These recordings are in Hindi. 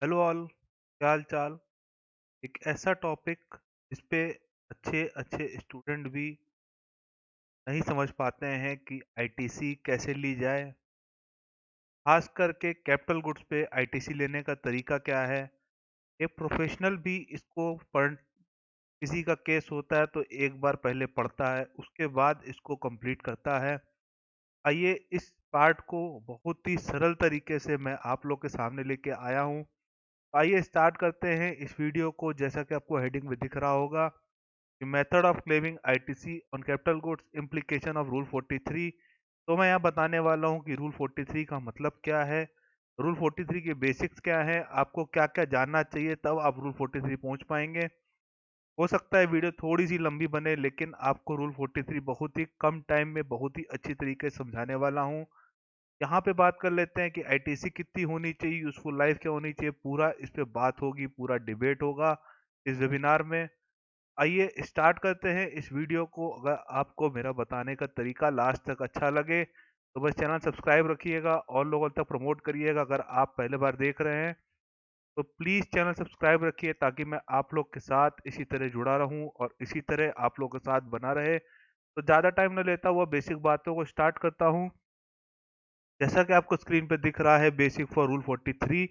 हेलो ऑल, क्या हाल चाल। एक ऐसा टॉपिक जिस पे अच्छे अच्छे स्टूडेंट भी नहीं समझ पाते हैं कि आईटीसी कैसे ली जाए। खास करके कैपिटल गुड्स पे आईटीसी लेने का तरीका क्या है। एक प्रोफेशनल भी इसको पढ़ किसी का केस होता है तो एक बार पहले पढ़ता है, उसके बाद इसको कंप्लीट करता है। आइए इस पार्ट को बहुत ही सरल तरीके से मैं आप लोग के सामने लेके आया हूँ। आइए स्टार्ट करते हैं इस वीडियो को। जैसा कि आपको हेडिंग में दिख रहा होगा, method of claiming ITC on capital goods, implication of rule 43। तो मैं यहाँ बताने वाला हूँ कि रूल 43 का मतलब क्या है, रूल 43 के बेसिक्स क्या है, आपको क्या क्या जानना चाहिए, तब आप रूल 43 पहुँच पाएंगे। हो सकता है वीडियो थोड़ी सी लंबी बने, लेकिन आपको रूल 43 बहुत ही कम टाइम में बहुत ही अच्छी तरीके से समझाने वाला हूँ। यहाँ पे बात कर लेते हैं कि आईटीसी कितनी होनी चाहिए, यूजफुल लाइफ क्या होनी चाहिए। पूरा इस पे बात होगी, पूरा डिबेट होगा इस वेबिनार में। आइए स्टार्ट करते हैं इस वीडियो को। अगर आपको मेरा बताने का तरीका लास्ट तक अच्छा लगे तो बस चैनल सब्सक्राइब रखिएगा और लोगों तक प्रमोट करिएगा। अगर आप पहले बार देख रहे हैं तो प्लीज़ चैनल सब्सक्राइब रखिए, ताकि मैं आप लोग के साथ इसी तरह जुड़ा रहूं और इसी तरह आप लोग के साथ बना रहे। तो ज़्यादा टाइम न लेता हुआ बेसिक बातों को स्टार्ट करता हूं। जैसा कि आपको स्क्रीन पे दिख रहा है, बेसिक फॉर रूल 43।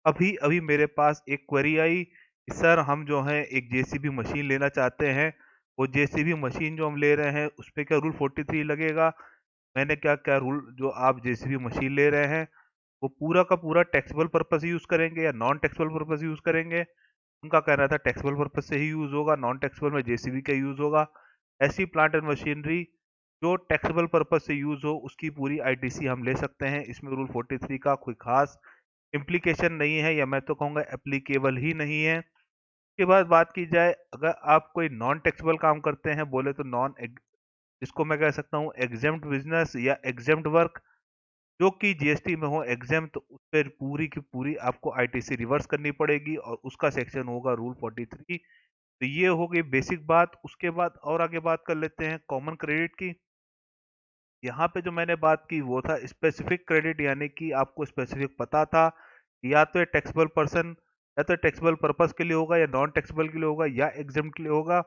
अभी अभी मेरे पास एक क्वेरी आई कि सर हम जो है एक जेसीबी मशीन लेना चाहते हैं। वो जेसीबी मशीन जो हम ले रहे हैं उस पे क्या रूल 43 लगेगा। मैंने क्या क्या रूल, जो आप जेसीबी मशीन ले रहे हैं वो पूरा का पूरा टैक्सेबल पर्पस यूज करेंगे या नॉन टैक्सेबल पर्पस यूज करेंगे। उनका कहना था टैक्सेबल पर्पस से ही यूज होगा, नॉन टैक्सेबल में जेसीबी का यूज होगा। ऐसी प्लांट एंड मशीनरी जो टैक्सेबल पर्पस से यूज हो उसकी पूरी आईटीसी हम ले सकते हैं। इसमें रूल 43 का कोई खास इम्प्लीकेशन नहीं है, या मैं तो कहूँगा एप्लीकेबल ही नहीं है। उसके बाद बात की जाए, अगर आप कोई नॉन टैक्सेबल काम करते हैं, बोले तो नॉन, जिसको मैं कह सकता हूँ एग्जेम्प्ट बिजनेस या एग्जेम्प्ट वर्क, जो कि जीएसटी में हो एग्जेम्प्ट, तो उस पर पूरी की पूरी आपको आईटीसी रिवर्स करनी पड़ेगी और उसका सेक्शन होगा रूल 43। तो ये हो गई बेसिक बात। उसके बाद और आगे बात कर लेते हैं कॉमन क्रेडिट की। यहाँ पे जो मैंने बात की वो था स्पेसिफिक क्रेडिट, यानी कि आपको स्पेसिफिक पता था कि या तो ये टैक्सेबल पर्सन, या तो टैक्सेबल पर्पस के लिए होगा, या नॉन टैक्सेबल के लिए होगा, या एग्जेम्प्ट के लिए होगा।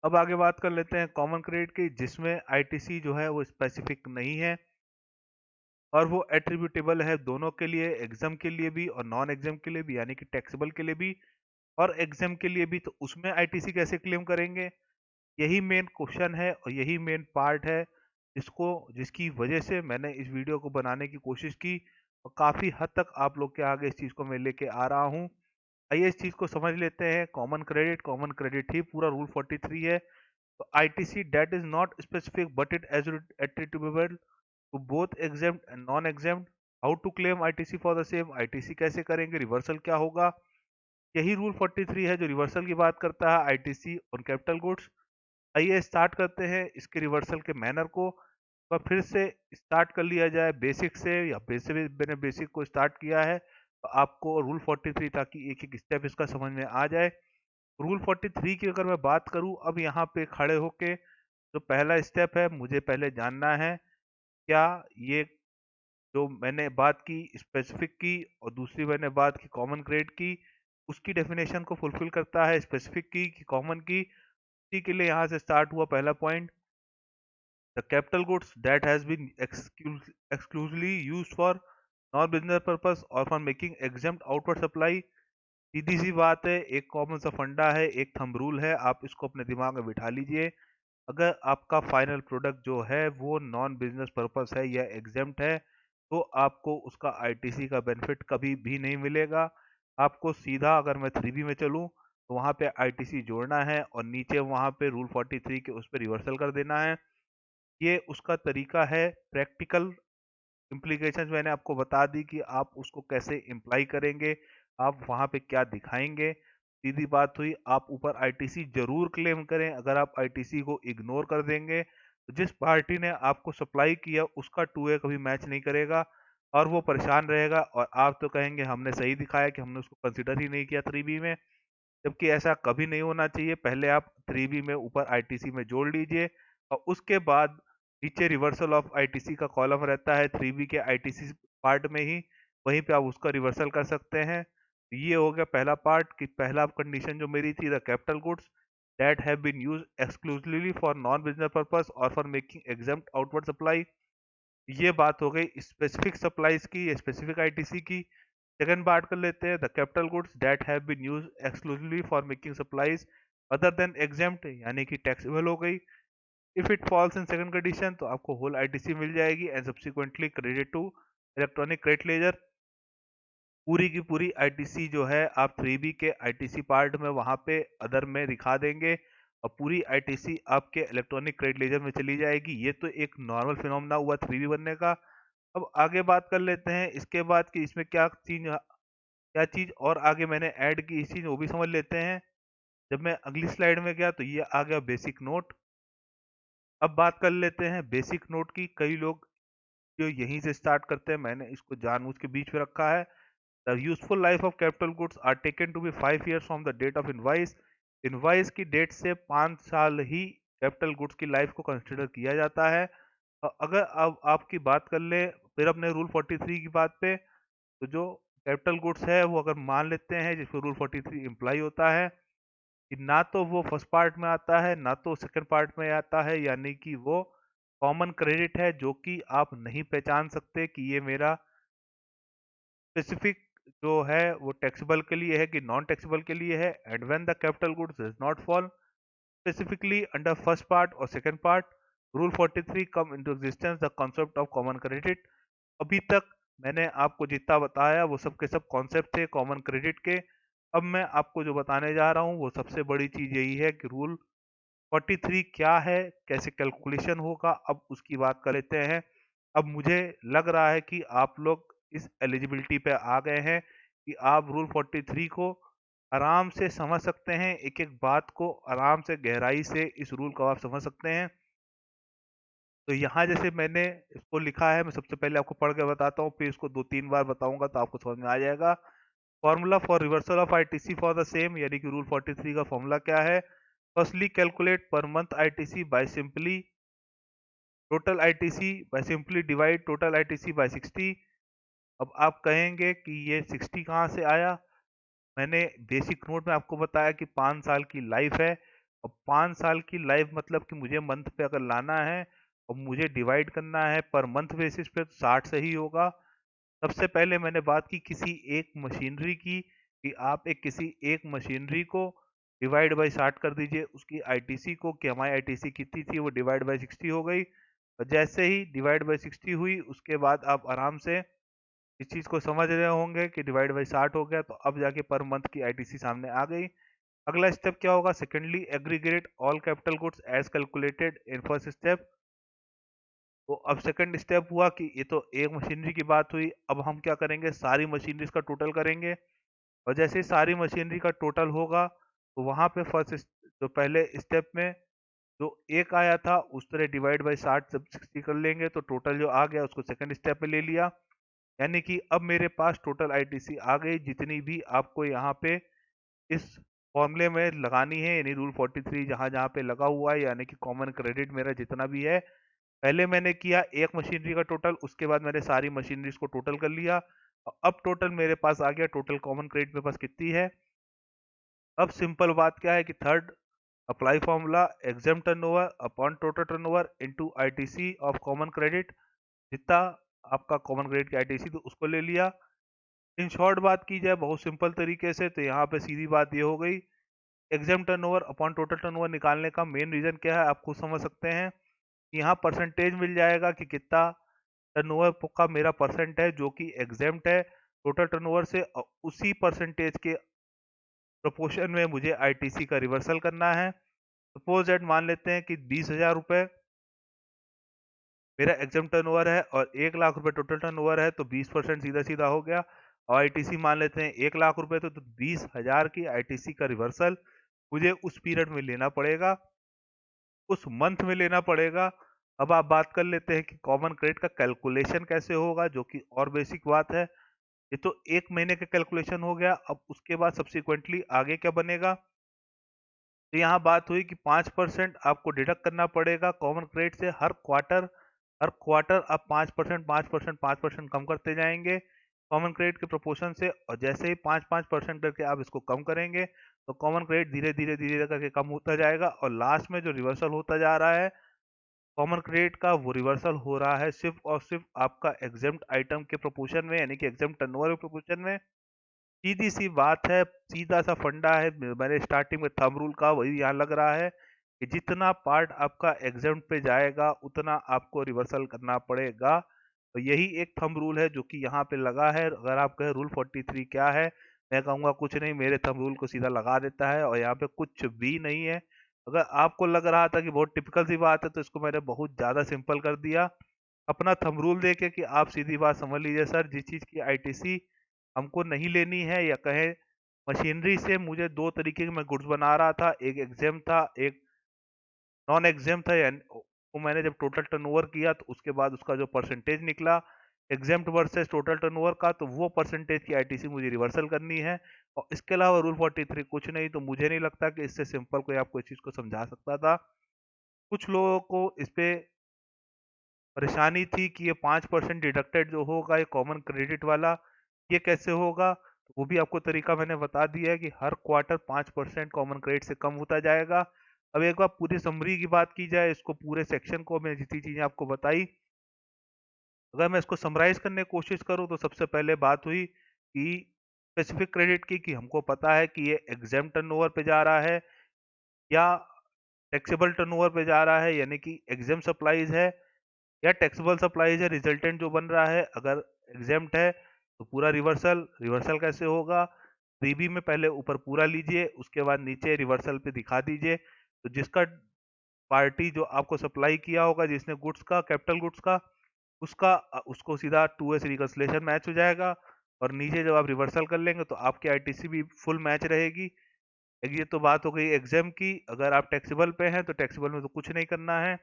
अब आगे बात कर लेते हैं कॉमन क्रेडिट की, जिसमें आईटीसी जो है वो स्पेसिफिक नहीं है और वो एट्रीब्यूटेबल है दोनों के लिए, एग्जाम के लिए भी और नॉन एग्जाम के लिए भी, यानी कि टैक्सेबल के लिए भी और एग्जाम के लिए भी। तो उसमें आईटीसी कैसे क्लेम करेंगे, यही मेन क्वेश्चन है और यही मेन पार्ट है जिसकी वजह से मैंने इस वीडियो को बनाने की कोशिश की और काफी हद तक आप लोग के आगे इस चीज को मैं लेके आ रहा हूँ। आइए इस चीज को समझ लेते हैं। कॉमन क्रेडिट ही पूरा रूल 43 है। तो ITC date is not specific but it as attributable to both exempt and non exempt. How to claim ITC for the same, ITC कैसे करेंगे, रिवर्सल क्या होगा। यही रूल 43 है जो रिवर्सल की बात करता है आईटीसी ऑन कैपिटल गुड्स। आइए स्टार्ट करते हैं इसके रिवर्सल के मैनर को। तो फिर से स्टार्ट कर लिया जाए बेसिक से, या बेसिक मैंने बेसिक को स्टार्ट किया है तो आपको रूल 43, ताकि एक एक स्टेप इसका समझ में आ जाए। रूल 43 की अगर मैं बात करूं, अब यहाँ पे खड़े होके जो पहला स्टेप है, मुझे पहले जानना है क्या ये जो मैंने बात की स्पेसिफिक की और दूसरी मैंने बात की कॉमन क्रेडिट की, उसकी डेफिनेशन को फुलफिल करता है स्पेसिफिक की कि कॉमन की। इसी के लिए यहाँ से स्टार्ट हुआ पहला point. The capital goods that has been exclusively used for non business purpose और for making exempt outward supply. सीधी सी बात है, एक कॉमन सा फंडा है, एक थंब रूल है, आप इसको अपने दिमाग में बिठा लीजिए। अगर आपका फाइनल प्रोडक्ट जो है वो नॉन बिजनेस पर्पस है या एग्जेम्प्ट है, तो आपको उसका आईटीसी का बेनिफिट कभी भी नहीं मिलेगा। आपको सीधा, अगर मैं 3B में चलूं तो वहां पे आईटीसी जोड़ना है और नीचे वहां पे रूल 43 के उस पर रिवर्सल कर देना है। ये उसका तरीका है। प्रैक्टिकल इम्प्लीकेशंस मैंने आपको बता दी कि आप उसको कैसे इम्प्लाई करेंगे, आप वहां पे क्या दिखाएंगे। सीधी बात हुई, आप ऊपर आईटीसी जरूर क्लेम करें। अगर आप आईटीसी को इग्नोर कर देंगे तो जिस पार्टी ने आपको सप्लाई किया उसका 2A कभी मैच नहीं करेगा और वो परेशान रहेगा, और आप तो कहेंगे हमने सही दिखाया कि हमने उसको कंसिडर ही नहीं किया 3B में। जबकि ऐसा कभी नहीं होना चाहिए। पहले आप 3B में ऊपर आईटीसी में जोड़ लीजिए और उसके बाद नीचे रिवर्सल ऑफ आईटीसी का कॉलम रहता है 3B के आईटीसी पार्ट में ही। वहीं पे आप उसका रिवर्सल कर सकते हैं। तो ये हो गया पहला पार्ट कि पहला कंडीशन जो मेरी थी, the capital goods that have been used exclusively for non business purpose और for making exempt outward supply. ये बात हो गई स्पेसिफिक सप्लाईज की या स्पेसिफिक आईटीसी की। सेकंड बात कर लेते हैं, the capital goods that have been used exclusively for making supplies other than exempt, यानी कि टैक्सेबल हो गई। If it falls in second condition तो आपको होल आईटीसी मिल जाएगी and subsequently credit to electronic credit ledger. पूरी की पूरी आईटीसी जो है आप 3B के आईटीसी पार्ट में वहां पे अदर में दिखा देंगे और पूरी आईटीसी आपके इलेक्ट्रॉनिक क्रेडिट लेजर में चली जाएगी। ये तो एक नॉर्मल फिनोमेना हुआ 3B बनने का। अब आगे बात कर लेते हैं इसके बाद कि इसमें क्या चीज और आगे मैंने ऐड की, इस चीज वो भी समझ लेते हैं। जब मैं अगली स्लाइड में गया तो ये आ गया बेसिक नोट। अब बात कर लेते हैं बेसिक नोट की। कई लोग जो यहीं से स्टार्ट करते हैं, मैंने इसको जानबूझ के बीच में रखा है। The useful life of capital goods are taken to be 5 years from the date of invoice. Invoice की डेट से 5 साल ही कैपिटल गुड्स की लाइफ को कंसिडर किया जाता है। अगर अब आपकी बात कर ले फिर अपने रूल 43 की बात पे, तो जो कैपिटल गुड्स है वो अगर मान लेते हैं जिसमें रूल 43 इम्प्लाई होता है कि ना तो वो फर्स्ट पार्ट में आता है ना तो सेकंड पार्ट में आता है, यानी कि वो कॉमन क्रेडिट है जो कि आप नहीं पहचान सकते कि ये मेरा स्पेसिफिक जो है वो टैक्सेबल के लिए है कि नॉन टैक्सेबल के लिए है। And when the capital goods does not fall specifically under first part और second part, rule 43 come into existence the concept of common credit. अभी तक मैंने आपको जितना बताया वो सब के सब कॉन्सेप्ट थे कॉमन क्रेडिट के। अब मैं आपको जो बताने जा रहा हूँ वो सबसे बड़ी चीज यही है कि रूल 43 क्या है, कैसे कैलकुलेशन होगा, अब उसकी बात कर लेते हैं। अब मुझे लग रहा है कि आप लोग इस एलिजिबिलिटी पे आ गए हैं कि आप रूल 43 को आराम से समझ सकते हैं, एक एक बात को आराम से गहराई से इस रूल को आप समझ सकते हैं। तो यहाँ जैसे मैंने इसको लिखा है, मैं सबसे पहले आपको पढ़ के बताता हूँ, फिर इसको 2-3 बार बताऊंगा तो आपको समझ में आ जाएगा। Formula for reversal of ITC for the same, यानी कि रूल 43 का फॉर्मूला क्या है। Firstly calculate per month ITC by simply total ITC by simply divide total ITC by 60। अब आप कहेंगे कि ये 60 कहाँ से आया। मैंने बेसिक नोट में आपको बताया कि 5 साल की लाइफ है और 5 साल की लाइफ मतलब कि मुझे मंथ पे अगर लाना है और मुझे डिवाइड करना है पर मंथ बेसिस पे, तो 60 से ही होगा। सबसे पहले मैंने बात की किसी एक मशीनरी की कि आप किसी एक मशीनरी को डिवाइड बाय 60 कर दीजिए, उसकी आईटीसी को कि हमारी आईटीसी कितनी थी वो डिवाइड बाय 60 हो गई। और जैसे ही डिवाइड बाय 60 हुई उसके बाद आप आराम से इस चीज को समझ रहे होंगे कि डिवाइड बाय 60 हो गया, तो अब जाके पर मंथ की आईटीसी सामने आ गई। अगला स्टेप क्या होगा, secondly aggregate all capital goods as calculated in first step. तो अब सेकंड स्टेप हुआ कि ये तो एक मशीनरी की बात हुई, अब हम क्या करेंगे, सारी मशीनरीज का टोटल करेंगे। और जैसे ही सारी मशीनरी का टोटल होगा तो वहां पे फर्स्ट जो पहले स्टेप में जो एक आया था उस तरह डिवाइड बाय 60 जब 60 कर लेंगे तो टोटल जो आ गया उसको सेकंड स्टेप में ले लिया। यानी कि अब मेरे पास टोटल आईटीसी आ गई जितनी भी आपको यहाँ पे इस फॉर्मूले में लगानी है, यानी रूल 43 जहां जहां पे लगा हुआ है, यानी कि कॉमन क्रेडिट मेरा जितना भी है। पहले मैंने किया एक मशीनरी का टोटल, उसके बाद मैंने सारी मशीनरीज को टोटल कर लिया। अब टोटल मेरे पास आ गया, टोटल कॉमन क्रेडिट मेरे पास कितनी है। अब सिंपल बात क्या है कि third apply formula exam turnover upon total turnover into ITC of common credit. जितना आपका कॉमन क्रेडिट की आईटीसी तो उसको ले लिया। इन शॉर्ट बात की जाए बहुत सिंपल तरीके से तो यहाँ पे सीधी बात ये हो गई, exam turnover upon total turnover निकालने का मेन रीजन क्या है आप खुद समझ सकते हैं। यहाँ परसेंटेज मिल जाएगा कि कितना टर्नओवर का मेरा परसेंट है जो कि एग्जेम्प्ट है टोटल टर्नओवर से, और उसी परसेंटेज के प्रोपोर्शन में मुझे आईटीसी का रिवर्सल करना है। सपोज दैट मान लेते हैं कि 20,000 रुपए मेरा एग्जाम टर्नओवर है और 1 लाख रुपए टोटल टर्नओवर है, तो 20% सीधा सीधा हो गया। और आईटीसी मान लेते हैं 1 लाख रुपए, तो 20,000 की आईटीसी का रिवर्सल मुझे उस पीरियड में लेना पड़ेगा, उस मंथ में लेना पड़ेगा। अब आप बात कर लेते हैं कि कॉमन क्रेडिट का कैलकुलेशन कैसे होगा, जो कि और बेसिक बात है। ये तो 1 महीने का कैलकुलेशन हो गया। अब उसके बाद सब्सिक्वेंटली आगे क्या बनेगा, तो यहाँ बात हुई कि 5% आपको डिडक्ट करना पड़ेगा कॉमन क्रेडिट से हर क्वार्टर। हर क्वार्टर आप 5% 5% 5% कम करते जाएंगे। कॉमन क्रेडिट के प्रोपोर्शन से, और जैसे ही 5-5% करके आप इसको कम करेंगे तो कॉमन क्रेडिट धीरे धीरे धीरे करके कम होता जाएगा, और लास्ट में जो रिवर्सल होता जा रहा है कॉमन क्रेडिट का, वो रिवर्सल हो रहा है सिर्फ और सिर्फ आपका एग्जेम्प्ट आइटम के प्रोपोर्शन में, यानी कि एग्जेम्प्ट टर्नओवर के प्रोपोर्शन में। सीधी सी बात है, सीधा सा फंडा है, मैंने स्टार्टिंग में थंब रूल का वही यहाँ लग रहा है कि जितना पार्ट आपका एग्जेम्प्ट पे जाएगा उतना आपको रिवर्सल करना पड़ेगा। तो यही एक थंब रूल है जो कि यहाँ पे लगा है। अगर आप कहें रूल 43 क्या है, मैं कहूँगा कुछ नहीं, मेरे थंब रूल को सीधा लगा देता है, और यहाँ पे कुछ भी नहीं है। अगर आपको लग रहा था कि बहुत टिपिकल सी बात है तो इसको मैंने बहुत ज्यादा सिंपल कर दिया अपना थंब रूल देके कि आप सीधी बात समझ लीजिए सर, जिस चीज की आईटीसी हमको नहीं लेनी है, या कहें मशीनरी से मुझे दो तरीके के मैं गुड्स बना रहा था, एक एग्जाम था एक नॉन एग्जाम था, यानी वो मैंने जब टोटल टर्नओवर किया तो उसके बाद उसका जो परसेंटेज निकला एग्जाम्प्ट वर्सेस टोटल टर्नओवर का, तो वो परसेंटेज की आईटीसी मुझे रिवर्सल करनी है। और इसके अलावा रूल 43 कुछ नहीं। तो मुझे नहीं लगता कि इससे सिंपल कोई आपको इस चीज को समझा सकता था। कुछ लोगों को इस पे परेशानी थी कि ये 5% डिडक्टेड जो होगा ये कॉमन क्रेडिट वाला, ये कैसे होगा। तो वो भी आपको तरीका मैंने बता दिया है कि हर क्वार्टर 5% कॉमन क्रेडिट से कम होता जाएगा। अब एक बार पूरी समरी की बात की जाए, इसको पूरे सेक्शन को मैंने जितनी चीजें आपको बताई, अगर मैं इसको समराइज करने की कोशिश करूं तो सबसे पहले बात हुई कि स्पेसिफिक क्रेडिट की, कि हमको पता है कि ये एग्जाम टर्नओवर पे जा रहा है या टैक्सेबल टर्नओवर पे जा रहा है, यानी कि एग्जाम सप्लाईज है या टैक्सेबल सप्लाईज है। रिजल्टेंट जो बन रहा है अगर एग्जेम्प्ट है तो पूरा रिवर्सल, रिवर्सल कैसे होगा, प्रीबी में पहले ऊपर पूरा लीजिए, उसके बाद नीचे रिवर्सल पे दिखा दीजिए। तो जिसका पार्टी जो आपको सप्लाई किया होगा, जिसने गुड्स का कैपिटल गुड्स का, उसका उसको सीधा 2s रिकंसलेशन मैच हो जाएगा, और नीचे जब आप रिवर्सल कर लेंगे तो आपकी आईटीसी भी फुल मैच रहेगी। ये तो बात हो गई एग्जाम की। अगर आप टैक्सेबल पे हैं तो टैक्सेबल में तो कुछ नहीं करना है,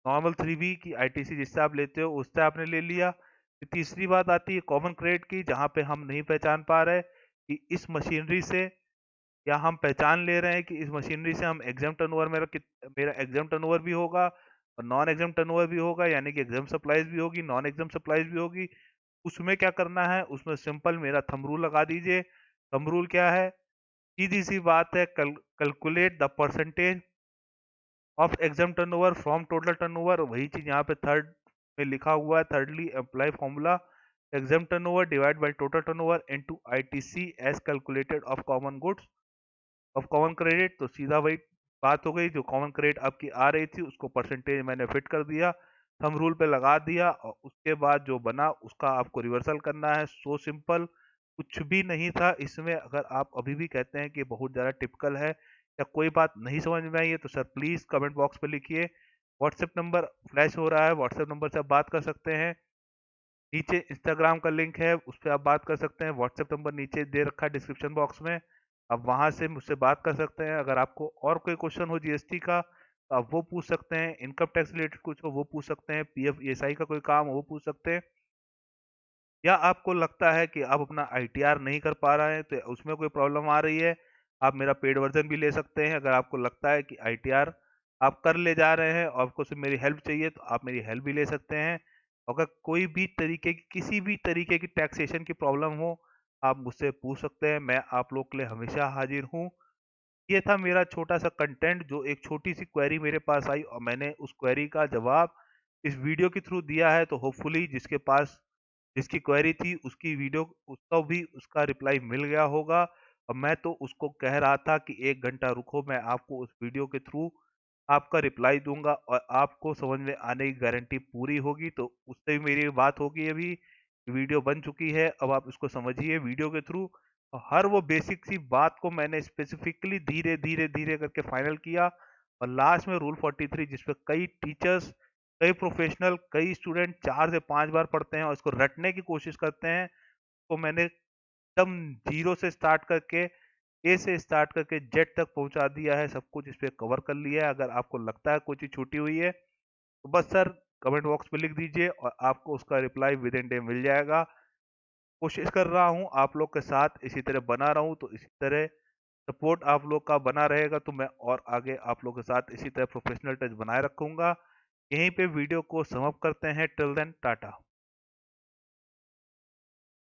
नॉर्मल 3B की आईटीसी जिससे आप लेते हो उससे आपने ले लिया। फिर तीसरी बात आती है कॉमन क्रेडिट की, जहां पे हम नहीं पहचान पा रहे कि इस मशीनरी से, या हम पहचान ले रहे हैं कि इस मशीनरी से हम एग्जाम टर्नओवर, मेरा एग्जाम टर्नओवर भी होगा और नॉन एग्जाम टर्नओवर भी होगा, यानी कि एग्जाम सप्लाईज भी होगी नॉन एग्जाम सप्लाईज भी होगी। उसमें क्या करना है, उसमें सिंपल मेरा थंब रूल लगा दीजिए। थंब रूल क्या है, सीधी सी बात है, calculate the percentage of exam turnover from total turnover. वही चीज यहाँ पे थर्ड में लिखा हुआ है, thirdly apply formula exam turnover divide by total turnover into ITC as calculated of common goods of common credit. तो सीधा वही बात हो गई, जो कॉमन क्रेडिट आपकी आ रही थी उसको परसेंटेज मैंने फिट कर दिया, थंब रूल पे लगा दिया, और उसके बाद जो बना उसका आपको रिवर्सल करना है। सो सिंपल, कुछ भी नहीं था इसमें। अगर आप अभी भी कहते हैं कि बहुत ज़्यादा टिपिकल है या कोई बात नहीं समझ में आई है तो सर प्लीज़ कमेंट बॉक्स पे लिखिए। व्हाट्सएप नंबर फ्लैश हो रहा है, व्हाट्सएप नंबर से आप बात कर सकते हैं। नीचे इंस्टाग्राम का लिंक है, उस पर आप बात कर सकते हैं। व्हाट्सएप नंबर नीचे दे रखा है डिस्क्रिप्शन बॉक्स में, आप वहां से मुझसे बात कर सकते हैं। अगर आपको और कोई क्वेश्चन हो जीएसटी का तो आप वो पूछ सकते हैं, इनकम टैक्स रिलेटेड कुछ हो वो पूछ सकते हैं, पीएफ ईएसआई का कोई काम हो वो पूछ सकते हैं, या आपको लगता है कि आप अपना आईटीआर नहीं कर पा रहे हैं तो उसमें कोई प्रॉब्लम आ रही है, आप मेरा पेड वर्जन भी ले सकते हैं। अगर आपको लगता है कि आईटीआर आप कर ले जा रहे हैं और आपको सिर्फ मेरी हेल्प चाहिए तो आप मेरी हेल्प भी ले सकते हैं। अगर कोई भी तरीके की, किसी भी तरीके की टैक्सेशन की प्रॉब्लम हो आप मुझसे पूछ सकते हैं, मैं आप लोग के लिए हमेशा हाजिर हूँ। ये था मेरा छोटा सा कंटेंट, जो एक छोटी सी क्वेरी मेरे पास आई और मैंने उस क्वेरी का जवाब इस वीडियो के थ्रू दिया है। तो होपफुली जिसके पास जिसकी क्वेरी थी उसकी वीडियो, उसको भी उसका रिप्लाई मिल गया होगा। और मैं तो उसको कह रहा था कि 1 घंटा रुको, मैं आपको उस वीडियो के थ्रू आपका रिप्लाई दूंगा और आपको समझ में आने की गारंटी पूरी होगी। तो उससे भी मेरी बात होगी, अभी वीडियो बन चुकी है, अब आप इसको समझिए वीडियो के थ्रू। हर वो बेसिक सी बात को मैंने स्पेसिफिकली धीरे धीरे धीरे करके फाइनल किया, और लास्ट में रूल 43 जिसपे कई टीचर्स, कई प्रोफेशनल, कई स्टूडेंट 4 से 5 बार पढ़ते हैं और इसको रटने की कोशिश करते हैं, तो मैंने एकदम जीरो से स्टार्ट करके, ए से स्टार्ट करके जेड तक पहुंचा दिया है, सब कुछ इस पे कवर कर लिया है। अगर आपको लगता है कोई चीज छूटी हुई है तो बस सर कमेंट बॉक्स में लिख दीजिए और आपको उसका reply with in day meal जाएगा। कोशिश कर रहा हूँ आप लोग के साथ इसी तरह बना रहूं, तो इसी तरह सपोर्ट आप लोग का बना रहेगा तो मैं और आगे आप लोग के साथ इसी तरह प्रोफेशनल टच बनाए रखूंगा। यहीं पे वीडियो को समाप्त करते हैं। Till then Tata.